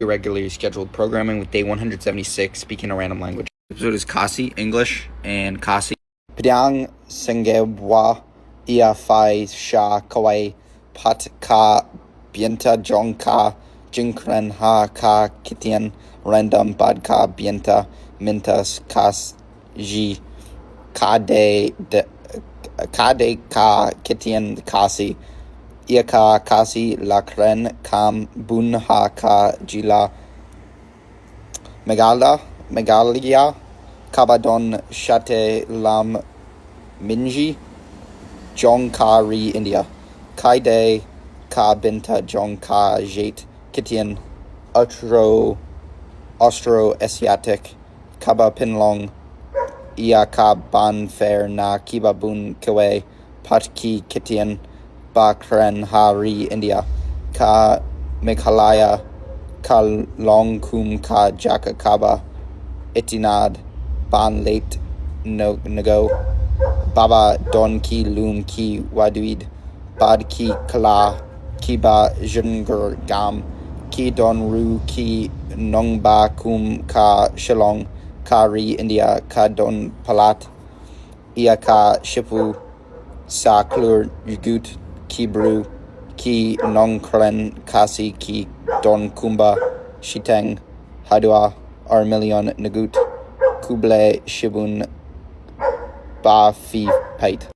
irregularly scheduled programming with day 176, speaking a random language. This episode is Khasi, English, and Khasi. Pyrshang Sengebwa ia Phai Sha Kawai Pat Ka Bienta Jong Ka Jinkren Ha Ka Kitian Random Bad Ka Bienta Mintas Kas Ji Kade Ka Kitian Khasi Ia Ka Khasi La Kren Kam Bun Ha Ka Jila Megalia Kabadon Shate Lam Minji Jong Ka Ri India Kaide Ka Binta Jong Ka Jate Kitian Austro Asiatic Kaba Pinlong Ia Ka Ban Fair Na Kiba Bun Kawe Patki Kitian Ba Kren Ha Ri India Ka Meghalaya Ka Long Kum Ka Jaka Kaba Itinad Ban Late Nago Baba Don Ki Lum Ki Waduid Bad Ki Kala Kiba Jungur Gam Ki Don Ru Ki Nongba Kum Ka Shillong Kari India Ka Don Palat Ia Ka Shipu Sa Klur Yugut Ki Bru Ki Nongkren Kasi Ki Don Kumba Shiteng Hadua Armilion Nagut Kuble Shibun Ba Fi Pait